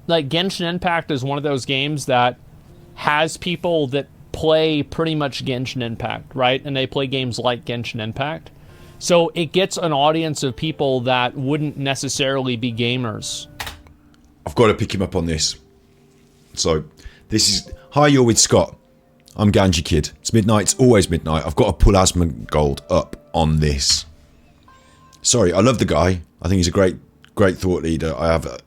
like Genshin Impact is one of those games that has people that play pretty much Genshin Impact, right? And they play games like Genshin Impact. So it gets an audience of people that wouldn't necessarily be gamers. I've got to pick him up on this. So this is, hi, you're with Scott. I'm Ganji Kid. It's midnight, it's always midnight. I've got to pull Asmongold up on this. Sorry, I love the guy. I think he's a great thought leader. I have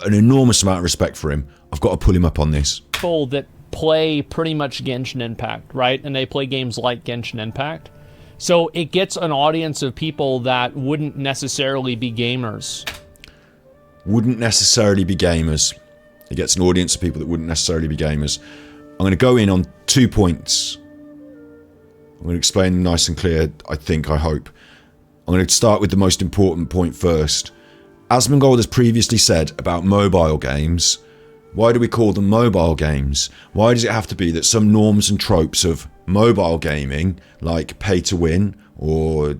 an enormous amount of respect for him. I've got to pull him up on this. People that play pretty much Genshin Impact, right? And they play games like Genshin Impact. So it gets an audience of people that wouldn't necessarily be gamers. Wouldn't necessarily be gamers. It gets an audience of people that wouldn't necessarily be gamers. I'm going to go in on 2 points. I'm going to explain them nice and clear, I hope. I'm going to start with the most important point first. Asmongold has previously said about mobile games, why do we call them mobile games? Why does it have to be that some norms and tropes of mobile gaming, like pay to win or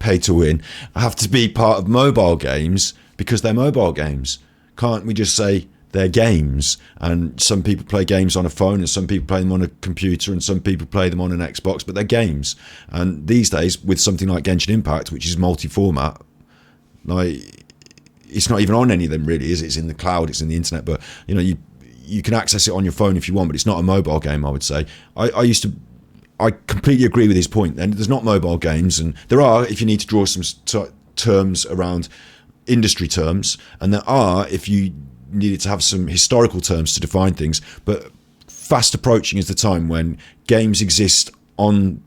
pay to win, have to be part of mobile games because they're mobile games? Can't we just say they're games? And some people play games on a phone and some people play them on a computer and some people play them on an Xbox, but they're games. And these days, with something like Genshin Impact, which is multi-format, like, it's not even on any of them really, is it? It's in the cloud, it's in the internet, but you know, you can access it on your phone if you want, but it's not a mobile game, I would say. I completely agree with his point. And there's not mobile games, and there are if you need to draw some terms around industry terms, and there are if you needed to have some historical terms to define things. But fast approaching is the time when games exist online,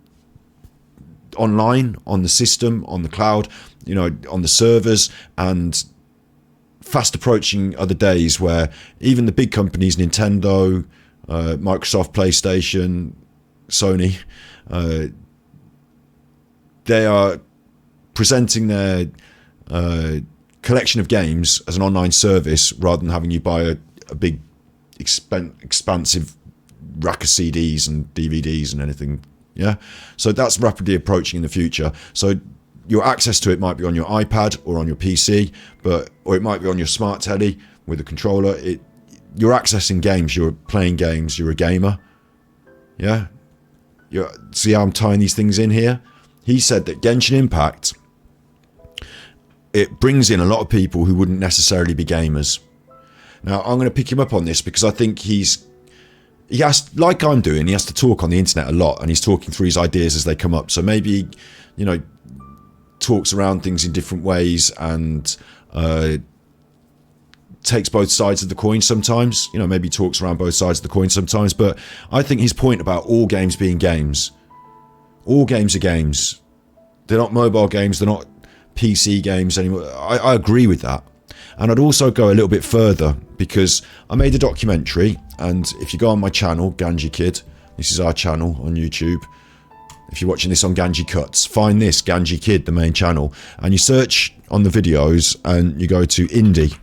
on the system, on the cloud, you know, on the servers, and fast approaching are the days where even the big companies, Nintendo, Microsoft, PlayStation, Sony, they are presenting their collection of games as an online service rather than having you buy a big expansive rack of CDs and DVDs and anything. Yeah, so that's rapidly approaching in the future. So your access to it might be on your iPad or on your PC, or it might be on your smart telly with a controller. You're accessing games, you're playing games, you're a gamer. Yeah, see how I'm tying these things in here? He said that Genshin Impact, it brings in a lot of people who wouldn't necessarily be gamers. Now, I'm going to pick him up on this because I think he has, like I'm doing, he has to talk on the internet a lot, and he's talking through his ideas as they come up. So maybe, you know, talks around things in different ways and takes both sides of the coin sometimes. You know, maybe talks around both sides of the coin sometimes. But I think his point about all games being games, all games are games. They're not mobile games, they're not PC games anymore. I agree with that. And I'd also go a little bit further because I made a documentary, and if you go on my channel, Ganji Kid, this is our channel on YouTube. If you're watching this on Ganji Cuts, find this, Ganji Kid, the main channel, and you search on the videos and you go to indie.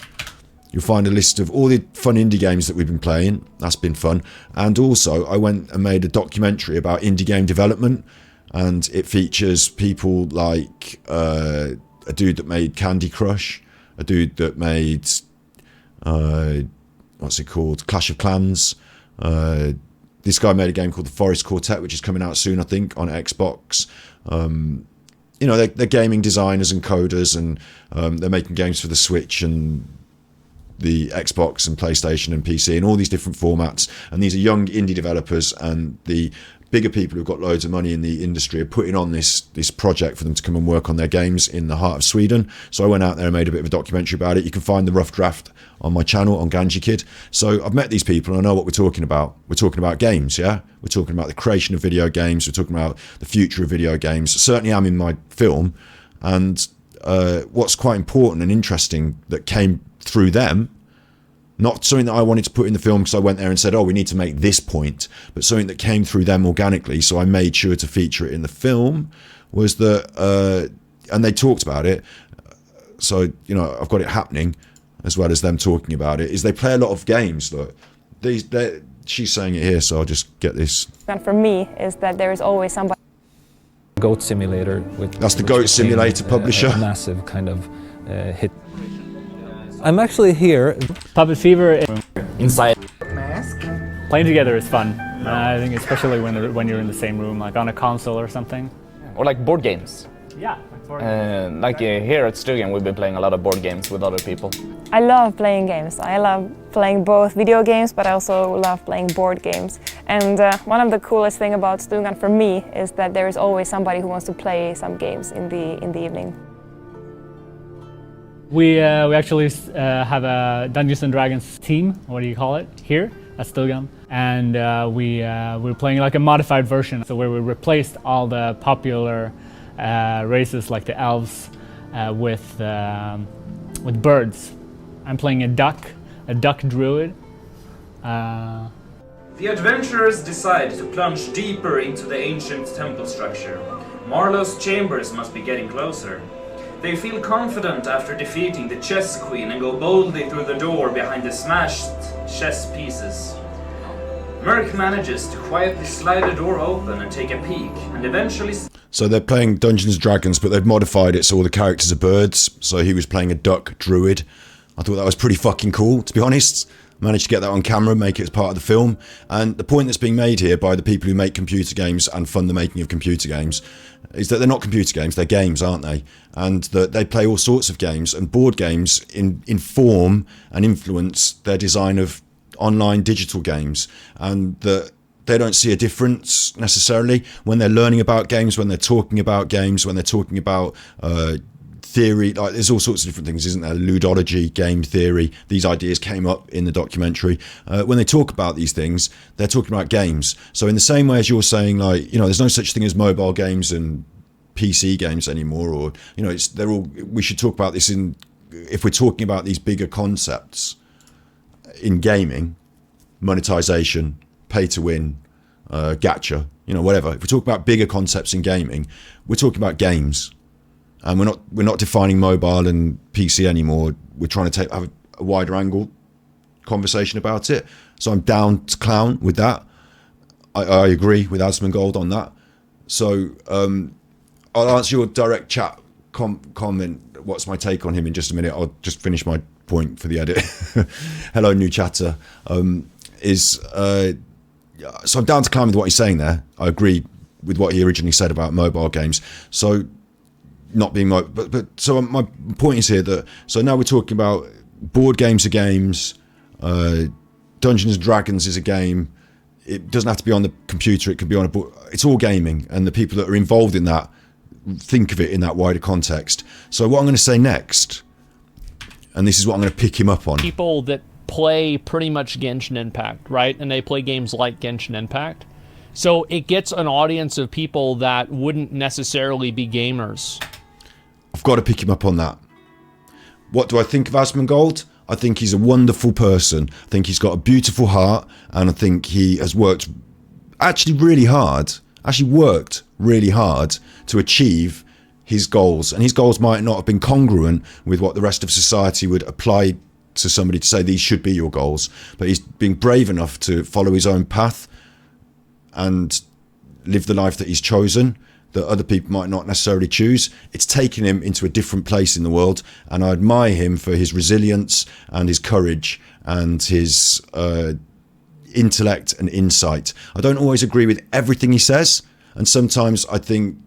You'll find a list of all the fun indie games that we've been playing. That's been fun. And also, I went and made a documentary about indie game development, and it features people like a dude that made Candy Crush, a dude that made, what's it called, Clash of Clans. This guy made a game called The Forest Quartet, which is coming out soon, I think, on Xbox. You know, they're gaming designers and coders, and they're making games for the Switch and the Xbox and PlayStation and PC and all these different formats. And these are young indie developers, and the bigger people who've got loads of money in the industry are putting on this project for them to come and work on their games in the heart of Sweden. So I went out there and made a bit of a documentary about it. You can find the rough draft on my channel on Ganji Kid. So I've met these people and I know what we're talking about. We're talking about games, yeah? We're talking about the creation of video games. We're talking about the future of video games. Certainly I'm in my film. And what's quite important and interesting that came through them, not something that I wanted to put in the film because I went there and said, oh, we need to make this point, but something that came through them organically, so I made sure to feature it in the film, was that, and they talked about it, so, you know, I've got it happening, as well as them talking about it, is they play a lot of games. Look, she's saying it here, so I'll just get this. And for me, is that there is always somebody... Goat Simulator. That's the Goat Simulator publisher. A massive kind of hit. I'm actually here. Puppet Fever. Inside. Playing together is fun. I think especially when you're in the same room, like on a console or something. Or like board games. Yeah. Here at Stugan, we've been playing a lot of board games with other people. I love playing games. I love playing both video games, but I also love playing board games. And one of the coolest things about Stugan for me is that there is always somebody who wants to play some games in the evening. We actually have a Dungeons and Dragons team, what do you call it, here at Stugan. And we're playing like a modified version, so where we replaced all the popular races like the elves with birds. I'm playing a duck druid. The adventurers decide to plunge deeper into the ancient temple structure. Marlowe's chambers must be getting closer. They feel confident after defeating the chess queen and go boldly through the door behind the smashed chess pieces. Merc manages to quietly slide the door open and take a peek, and eventually... So they're playing Dungeons and Dragons, but they've modified it so all the characters are birds. So he was playing a duck druid. I thought that was pretty fucking cool, to be honest. Managed to get that on camera, make it as part of the film. And the point that's being made here by the people who make computer games and fund the making of computer games is that they're not computer games, they're games, aren't they? And that they play all sorts of games, and board games inform and influence their design of online digital games, and that they don't see a difference necessarily when they're learning about games, when they're talking about games, when they're talking about theory. Like, there's all sorts of different things, isn't there? Ludology, game theory, these ideas came up in the documentary. When they talk about these things, they're talking about games. So in the same way as you're saying, like, you know, there's no such thing as mobile games and PC games anymore, or, you know, they're all, we should talk about this if we're talking about these bigger concepts in gaming, monetization, pay to win, gacha, you know, whatever. If we talk about bigger concepts in gaming, we're talking about games. And we're not defining mobile and PC anymore. We're trying to have a wider angle conversation about it. So I'm down to clown with that. I agree with Asmongold on that. So I'll answer your direct chat comment. What's my take on him in just a minute. I'll just finish my point for the edit. Hello, new chatter. So I'm down to clown with what he's saying there. I agree with what he originally said about mobile games. So not being so my point is here that, so now we're talking about board games are games, Dungeons and Dragons is a game. It doesn't have to be on the computer, it could be on a book. It's all gaming, and the people that are involved in that think of it in that wider context. So what I'm going to say next, and this is what I'm going to pick him up on. People that play pretty much Genshin Impact, right? And they play games like Genshin Impact. So it gets an audience of people that wouldn't necessarily be gamers. I've got to pick him up on that. What do I think of Asmongold? I think he's a wonderful person. I think he's got a beautiful heart, and I think he has worked really hard to achieve his goals. And his goals might not have been congruent with what the rest of society would apply to somebody to say these should be your goals. But he's been brave enough to follow his own path and live the life that he's chosen, that other people might not necessarily choose. It's taken him into a different place in the world, and I admire him for his resilience and his courage and his intellect and insight. I don't always agree with everything he says, and sometimes I think,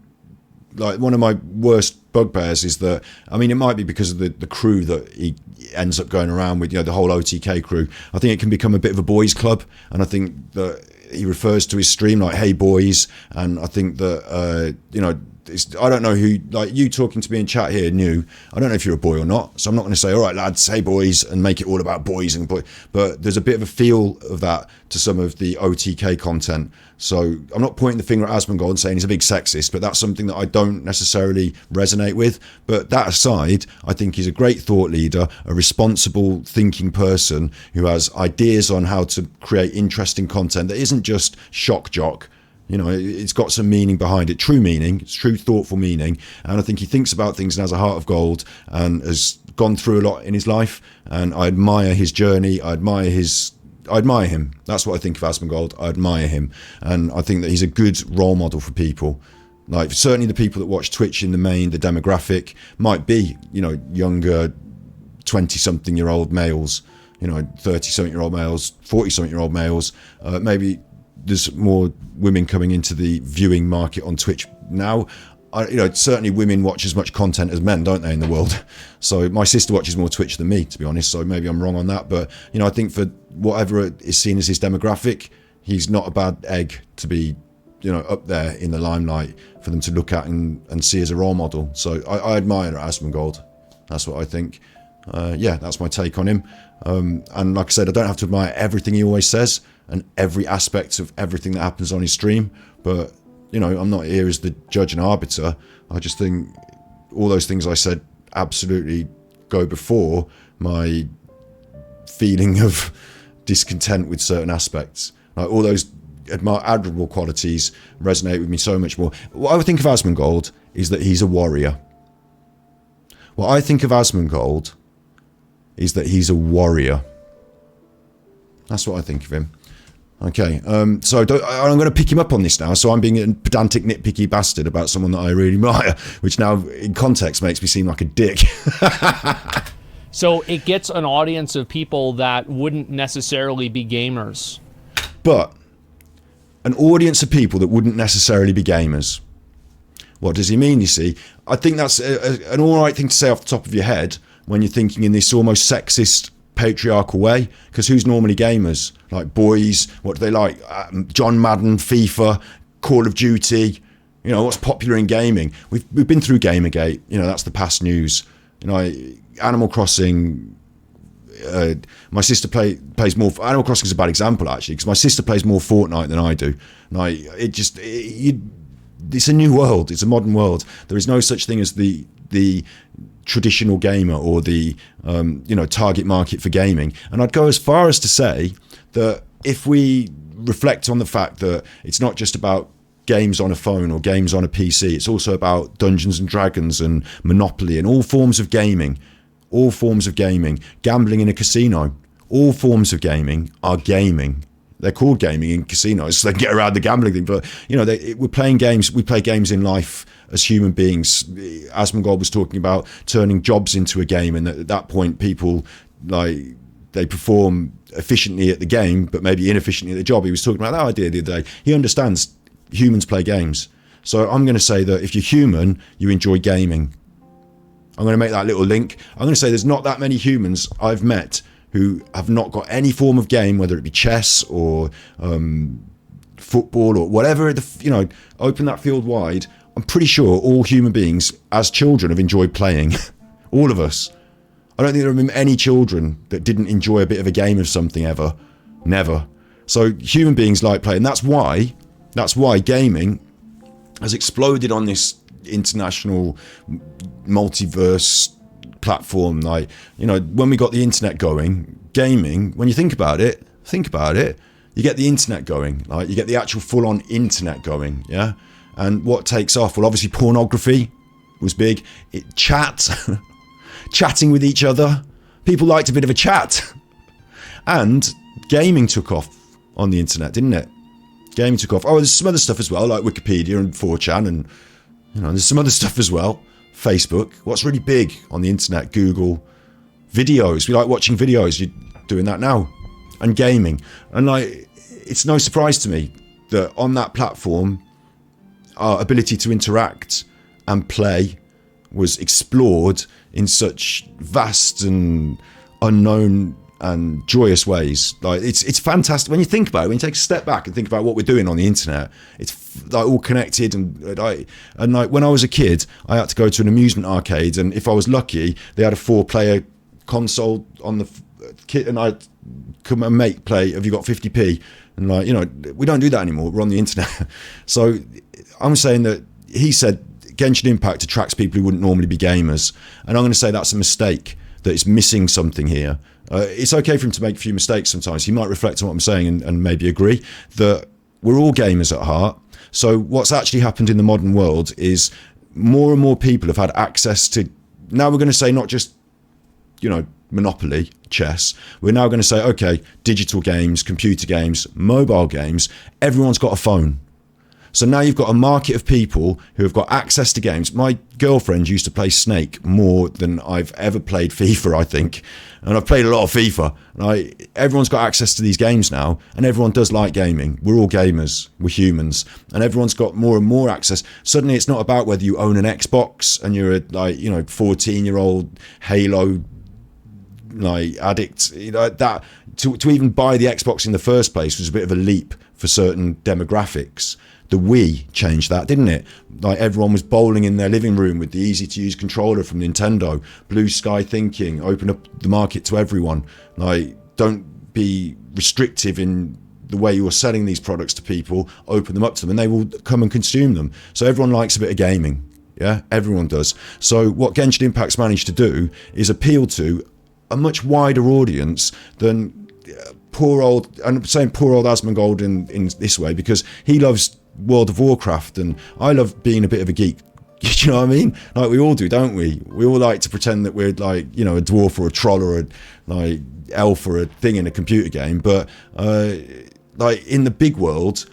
like, one of my worst bugbears is that, I mean, it might be because of the crew that he ends up going around with, you know, the whole OTK crew. I think it can become a bit of a boys' club, and I think that he refers to his stream like, hey boys, and I think that you know, I don't know who, like you talking to me in chat here, new, I don't know if you're a boy or not, so I'm not going to say, all right lads, hey boys, and make it all about boys and boys, but there's a bit of a feel of that to some of the OTK content. So I'm not pointing the finger at Asmongold and saying he's a big sexist, but that's something that I don't necessarily resonate with. But that aside, I think he's a great thought leader, a responsible thinking person who has ideas on how to create interesting content that isn't just shock jock. You know, it's got some meaning behind it, true meaning, it's true thoughtful meaning. And I think he thinks about things and has a heart of gold and has gone through a lot in his life. And I admire his journey. I admire him. That's what I think of Asmongold. I admire him. And I think that he's a good role model for people. Like, certainly the people that watch Twitch in the main, the demographic might be, you know, younger 20-something-year-old males, 30-something-year-old males, 40-something-year-old males. Maybe there's more women coming into the viewing market on Twitch now. Certainly women watch as much content as men, don't they, in the world? So my sister watches more Twitch than me, to be honest, so maybe I'm wrong on that. But, I think for whatever is seen as his demographic, he's not a bad egg to be, up there in the limelight for them to look at and see as a role model. So I admire Asmongold. That's what I think. That's my take on him. And like I said, I don't have to admire everything he always says and every aspect of everything that happens on his stream, but I'm not here as the judge and arbiter. I just think all those things I said absolutely go before my feeling of discontent with certain aspects. Like all those admirable qualities resonate with me so much more. What I would think of Asmongold is that he's a warrior. What I think of Asmongold is that he's a warrior. That's what I think of him. Okay, so I'm going to pick him up on this now. So I'm being a pedantic, nitpicky bastard about someone that I really admire, which now, in context, makes me seem like a dick. So it gets an audience of people that wouldn't necessarily be gamers. But an audience of people that wouldn't necessarily be gamers. What does he mean, you see? I think that's an all right thing to say off the top of your head when you're thinking in this almost sexist, patriarchal way, because who's normally gamers? Like boys, what do they like? John Madden, FIFA, Call of Duty. What's popular in gaming? We've been through Gamergate. That's the past news. Animal Crossing. My sister plays more. Animal Crossing is a bad example actually, because my sister plays more Fortnite than I do. It's a new world. It's a modern world. There is no such thing as the traditional gamer or the target market for gaming. And I'd go as far as to say that if we reflect on the fact that it's not just about games on a phone or games on a PC, it's also about Dungeons and Dragons and Monopoly and all forms of gaming, gambling in a casino, all forms of gaming are gaming. They're called gaming in casinos, so they get around the gambling thing. But we're playing games. We play games in life as human beings. Asmongold was talking about turning jobs into a game, and at that point, people they perform efficiently at the game, but maybe inefficiently at the job. He was talking about that idea the other day. He understands humans play games. So I'm going to say that if you're human, you enjoy gaming. I'm going to make that little link. I'm going to say there's not that many humans I've met who have not got any form of game, whether it be chess or football or whatever, open that field wide. I'm pretty sure all human beings as children have enjoyed playing. All of us. I don't think there have been any children that didn't enjoy a bit of a game of something ever. Never. So human beings like playing. That's why gaming has exploded on this international multiverse platform. When we got the internet going, gaming, when you think about it, you get the internet going. You get the actual full-on internet going, yeah? And what takes off? Well, obviously pornography was big. Chatting with each other. People liked a bit of a chat. And gaming took off on the internet, didn't it? Gaming took off. Oh, there's some other stuff as well, like Wikipedia and 4chan, and there's some other stuff as well. Facebook. What's really big on the internet? Google. Videos. We like watching videos. You're doing that now. And gaming. And it's no surprise to me that on that platform, our ability to interact and play was explored in such vast and unknown and joyous ways. It's fantastic when you think about it. When you take a step back and think about what we're doing on the internet, it's all connected. And when I was a kid, I had to go to an amusement arcade, and if I was lucky, they had a 4-player console on the kit, and I'd come and mate play. Have you got 50p? And we don't do that anymore. We're on the internet. So I'm saying that he said Genshin Impact attracts people who wouldn't normally be gamers, and I'm going to say that's a mistake. That it's missing something here. It's okay for him to make a few mistakes sometimes. He might reflect on what I'm saying and maybe agree that we're all gamers at heart. So what's actually happened in the modern world is more and more people have had access to, now we're going to say not just, Monopoly, chess. We're now going to say, okay, digital games, computer games, mobile games. Everyone's got a phone. So now you've got a market of people who have got access to games. My girlfriend used to play Snake more than I've ever played FIFA, I think. And I've played a lot of FIFA. Everyone's got access to these games now, and everyone does like gaming. We're all gamers. We're humans. And everyone's got more and more access. Suddenly it's not about whether you own an Xbox and you're a 14-year-old Halo addict. That to even buy the Xbox in the first place was a bit of a leap for certain demographics. The Wii changed that, didn't it? Everyone was bowling in their living room with the easy-to-use controller from Nintendo. Blue sky thinking, open up the market to everyone. Don't be restrictive in the way you're selling these products to people. Open them up to them, and they will come and consume them. So everyone likes a bit of gaming. Yeah, everyone does. So what Genshin Impact's managed to do is appeal to a much wider audience than poor old, and I'm saying poor old Asmongold in this way because he loves World of Warcraft and I love being a bit of a geek. You know what I mean? We all do, don't we? We all like to pretend that we're a dwarf or a troll or a elf or a thing in a computer game. But in the big world,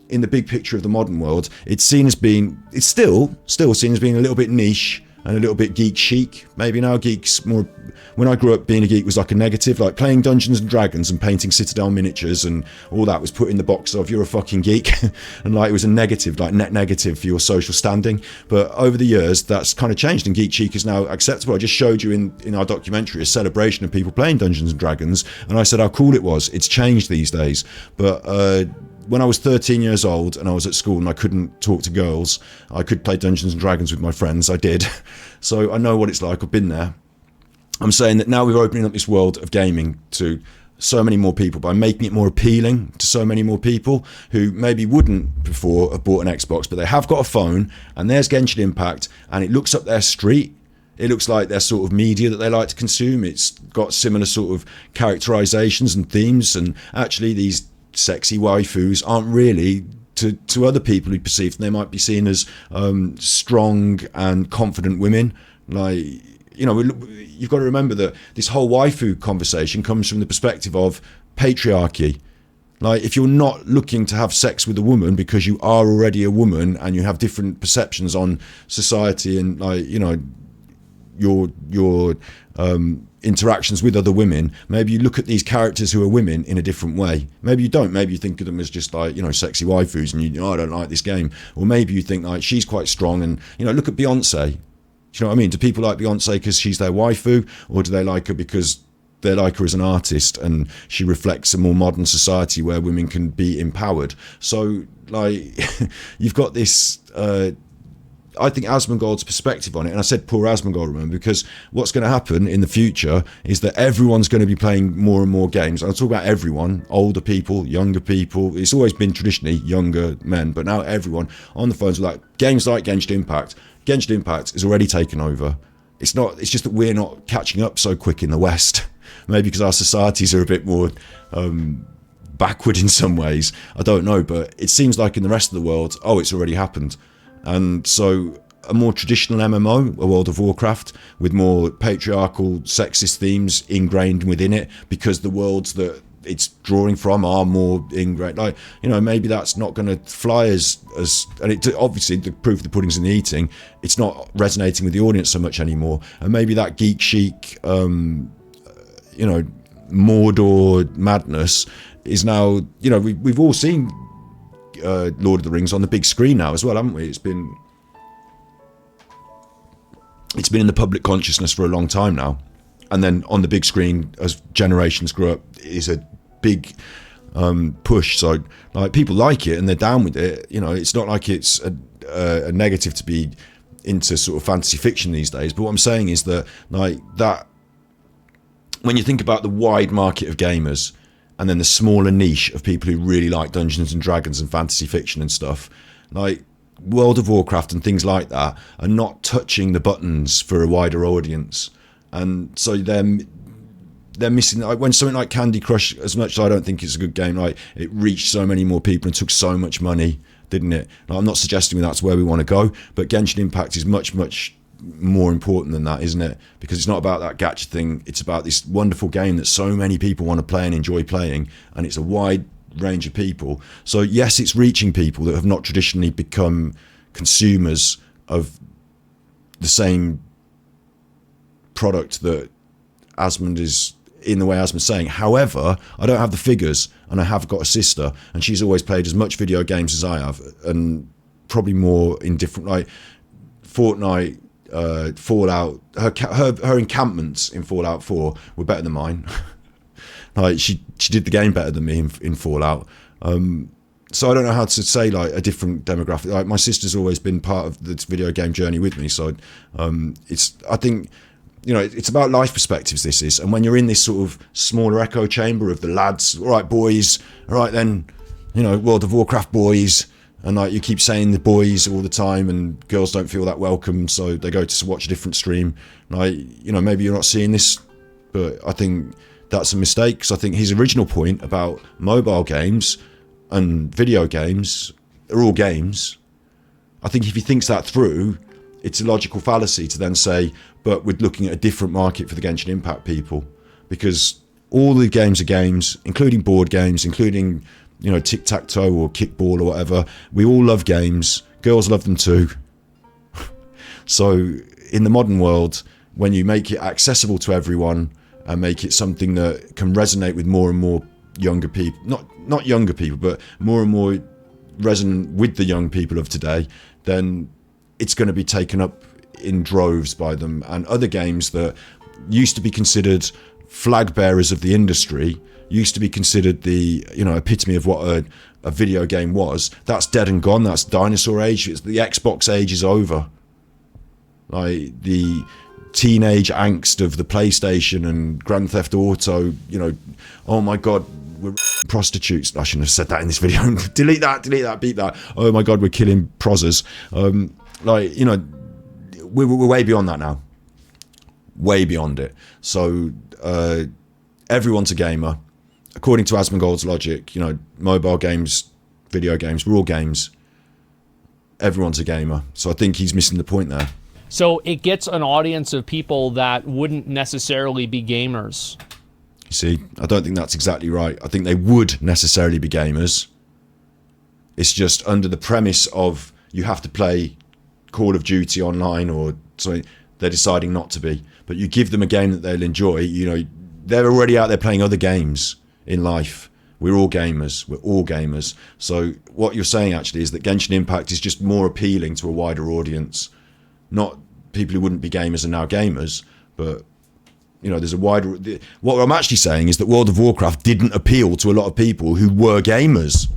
in the big picture of the modern world, it's still seen as being a little bit niche and a little bit geek chic. Maybe now geeks more. When I grew up, being a geek was like a negative, like playing Dungeons and Dragons and painting Citadel miniatures and all that was put in the box of you're a fucking geek, and it was a negative, net negative for your social standing. But over the years, that's kind of changed, and geek chic is now acceptable. I just showed you in our documentary a celebration of people playing Dungeons and Dragons, and I said how cool it was. It's changed these days, but when I was 13 years old and I was at school and I couldn't talk to girls, I could play Dungeons and Dragons with my friends. I did. So I know what it's like. I've been there. I'm saying that now we're opening up this world of gaming to so many more people by making it more appealing to so many more people who maybe wouldn't before have bought an Xbox, but they have got a phone, and there's Genshin Impact and it looks up their street. It looks like their sort of media that they like to consume. It's got similar sort of characterizations and themes, and actually these sexy waifus aren't really to other people who perceive them. They might be seen as strong and confident women. You've got to remember that this whole waifu conversation comes from the perspective of patriarchy. If you're not looking to have sex with a woman because you are already a woman and you have different perceptions on society and your interactions with other women, maybe you look at these characters who are women in a different way. Maybe you don't. Maybe you think of them as just sexy waifus and I don't like this game. Or maybe you think she's quite strong and look at Beyonce. Do you know what I mean? Do people like Beyonce because she's their waifu, or do they like her because they like her as an artist and she reflects a more modern society where women can be empowered? So you've got this I think Asmongold's perspective on it, and I said poor Asmongold, remember, because what's going to happen in the future is that everyone's going to be playing more and more games. I'll talk about everyone, older people, younger people. It's always been traditionally younger men, but now everyone on the phones with games like Genshin Impact. Genshin Impact is already taken over. It's just that we're not catching up so quick in the West. Maybe because our societies are a bit more backward in some ways. I don't know, but it seems like in the rest of the world, it's already happened. And so a more traditional MMO, a World of Warcraft, with more patriarchal, sexist themes ingrained within it, because the worlds that it's drawing from are more ingrained. Maybe that's not going to fly as and it obviously the proof of the pudding's in the eating. It's not resonating with the audience so much anymore, and maybe that geek chic, Mordor madness is now. We've all seen Lord of the Rings on the big screen now as well, haven't we? It's been in the public consciousness for a long time now, and then on the big screen as generations grow up is a big push. So people like it and they're down with it. It's not like it's a negative to be into sort of fantasy fiction these days, but what I'm saying is that that when you think about the wide market of gamers and then the smaller niche of people who really like Dungeons and Dragons and fantasy fiction and stuff, World of Warcraft and things like that are not touching the buttons for a wider audience. And so they're missing. When something like Candy Crush, as much as I don't think it's a good game, it reached so many more people and took so much money, didn't it? I'm not suggesting that's where we want to go, but Genshin Impact is much, much more important than that, isn't it? Because it's not about that gacha thing. It's about this wonderful game that so many people want to play and enjoy playing, and it's a wide range of people. So yes, it's reaching people that have not traditionally become consumers of the same product that Asmund is, in the way Asmund's saying. However, I don't have the figures, and I have got a sister, and she's always played as much video games as I have, and probably more in different, like Fortnite, Fallout. Her encampments in Fallout 4 were better than mine. Like she did the game better than me in Fallout. So I don't know how to say like a different demographic. Like my sister's always been part of this video game journey with me. So I think, you know, it's about life perspectives, this is. And when you're in this sort of smaller echo chamber of the lads, all right, boys, all right then, you know, World of Warcraft boys, and like you keep saying the boys all the time, and girls don't feel that welcome, so they go to watch a different stream. Like, you know, maybe you're not seeing this, but I think that's a mistake, because I think his original point about mobile games and video games are all games. I think if he thinks that through, it's a logical fallacy to then say, but we're looking at a different market for the Genshin Impact people, because all the games are games, including board games, including, you know, tic-tac-toe or kickball or whatever. We all love games. Girls love them too. So in the modern world, when you make it accessible to everyone and make it something that can resonate with more and more younger people, not younger people, but more and more resonant with the young people of today, then it's going to be taken up in droves by them. And other games that used to be considered flag bearers of the industry, used to be considered the, you know, epitome of what a video game was, that's dead and gone. That's dinosaur age. The Xbox age is over. Like the teenage angst of the PlayStation and Grand Theft Auto, you know, oh my god, we're prostitutes. I shouldn't have said that in this video. delete that, beat that. Oh my god, we're killing prosers. Like, you know, we're way beyond that now. Way beyond it. So everyone's a gamer. According to Asmongold's logic, you know, mobile games, video games, we're all games. Everyone's a gamer. So I think he's missing the point there. So it gets an audience of people that wouldn't necessarily be gamers. You see, I don't think that's exactly right. I think they would necessarily be gamers. It's just under the premise of you have to play Call of Duty online or something, they're deciding not to be. But you give them a game that they'll enjoy, you know, they're already out there playing other games in life. We're all gamers. We're all gamers. So what you're saying actually is that Genshin Impact is just more appealing to a wider audience. Not people who wouldn't be gamers are now gamers, but, you know, there's a wider... What I'm actually saying is that World of Warcraft didn't appeal to a lot of people who were gamers.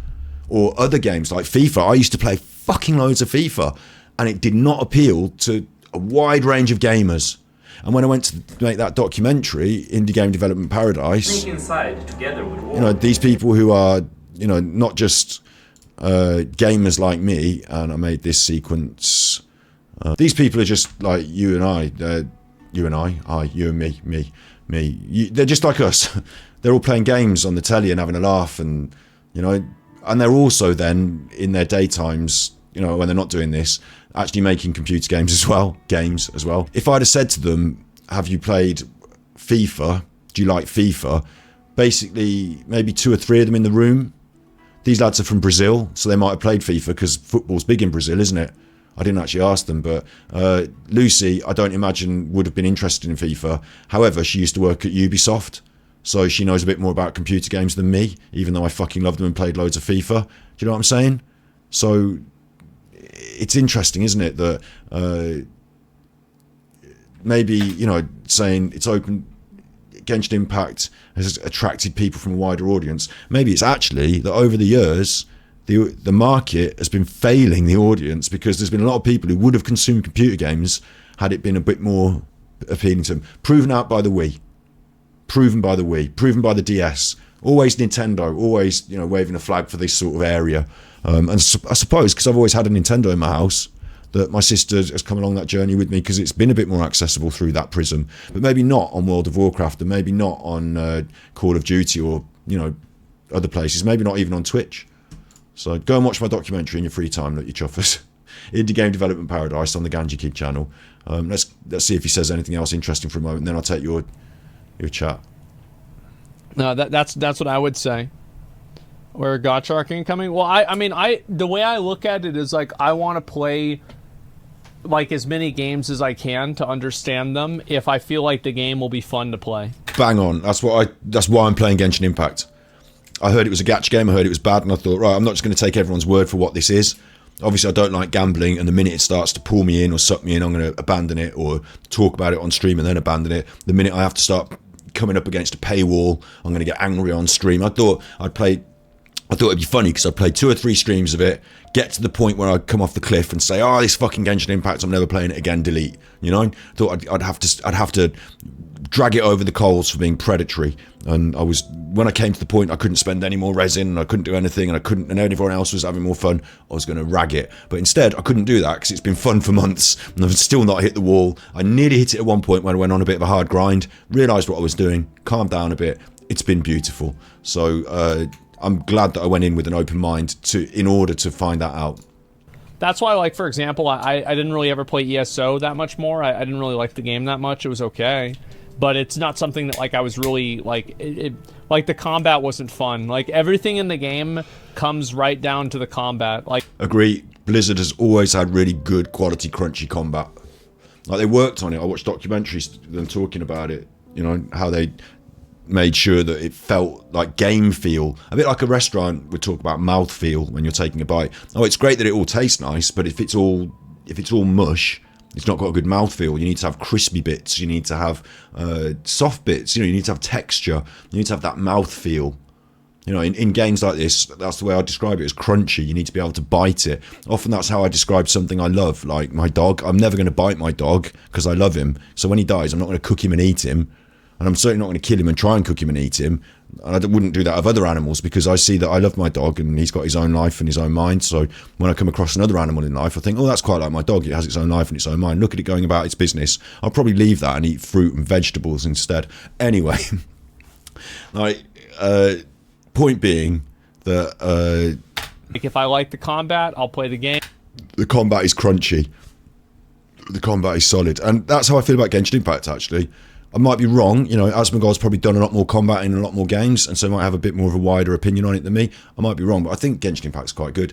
Or other games like FIFA. I used to play fucking loads of FIFA, and it did not appeal to a wide range of gamers. And when I went to make that documentary, Indie Game Development Paradise, inside together with you know, these people who are, you know, not just gamers like me, and I made this sequence. These people are just like you and I. You and I, you and me. They're just like us. They're all playing games on the telly and having a laugh, and, you know, and they're also then in their daytimes, you know, when they're not doing this, actually making computer games as well. If I'd have said to them, have you played FIFA? Do you like FIFA? Basically, maybe 2 or 3 of them in the room. These lads are from Brazil, so they might have played FIFA because football's big in Brazil, isn't it? I didn't actually ask them, but Lucy, I don't imagine, would have been interested in FIFA. However, she used to work at Ubisoft, so she knows a bit more about computer games than me, even though I fucking loved them and played loads of FIFA. Do you know what I'm saying? So it's interesting, isn't it, that maybe, you know, saying it's open, Genshin Impact has attracted people from a wider audience. Maybe it's actually that over the years, the market has been failing the audience because there's been a lot of people who would have consumed computer games had it been a bit more appealing to them. Proven out by the Wii. Proven by the Wii. Proven by the DS. Always Nintendo. Always, you know, waving a flag for this sort of area. And I suppose because I've always had a Nintendo in my house, that my sister has come along that journey with me because it's been a bit more accessible through that prism. But maybe not on World of Warcraft, and maybe not on Call of Duty or, you know, other places. Maybe not even on Twitch. So go and watch my documentary in your free time, you chuffers. Indie Game Development Paradise on the Ganji Kid channel. Let's see if he says anything else interesting for a moment, and then I'll take your chat. No, that's what I would say. Where gacha are incoming? Well, I mean, the way I look at it is like I want to play like as many games as I can to understand them if I feel like the game will be fun to play. Bang on. That's why I'm playing Genshin Impact. I heard it was a gacha game, I heard it was bad, and I thought, right, I'm not just going to take everyone's word for what this is. Obviously, I don't like gambling, and the minute it starts to pull me in or suck me in, I'm going to abandon it or talk about it on stream and then abandon it. The minute I have to start coming up against a paywall, I'm going to get angry on stream. I thought it'd be funny because I'd play 2 or 3 streams of it, get to the point where I'd come off the cliff and say, "Oh, this fucking Genshin Impact, I'm never playing it again, delete." You know? Thought I'd have to drag it over the coals for being predatory. And when I came to the point I couldn't spend any more resin and I couldn't do anything and everyone else was having more fun, I was going to rag it. But instead, I couldn't do that because it's been fun for months and I've still not hit the wall. I nearly hit it at one point when I went on a bit of a hard grind, realised what I was doing, calmed down a bit. It's been beautiful. So, I'm glad that I went in with an open mind in order to find that out. That's why, like, for example, I didn't really ever play ESO that much more. I didn't really like the game that much. It was okay. But it's not something that, like, I was really, like, like, the combat wasn't fun. Like, everything in the game comes right down to the combat. Like, agree. Blizzard has always had really good quality, crunchy combat. Like, they worked on it. I watched documentaries, them talking about it. You know, how they made sure that it felt like game feel, a bit like a restaurant would talk about mouth feel when you're taking a bite. Oh, it's great that it all tastes nice, but if it's all mush, it's not got a good mouth feel. You need to have crispy bits, you need to have soft bits, you know, you need to have texture, you need to have that mouth feel. You know, in games like this, that's the way I describe it, as crunchy. You need to be able to bite it. Often that's how I describe something I love, like my dog. I'm never going to bite my dog because I love him. So when he dies, I'm not going to cook him and eat him. And I'm certainly not going to kill him and try and cook him and eat him. And I wouldn't do that of other animals because I see that I love my dog and he's got his own life and his own mind. So when I come across another animal in life, I think, oh, that's quite like my dog. It has its own life and its own mind. Look at it going about its business. I'll probably leave that and eat fruit and vegetables instead. Anyway, like, point being that... like, if I like the combat, I'll play the game. The combat is crunchy. The combat is solid. And that's how I feel about Genshin Impact, actually. I might be wrong, you know, Asmongold's probably done a lot more combat in a lot more games, and so might have a bit more of a wider opinion on it than me. I might be wrong, but I think Genshin Impact's quite good.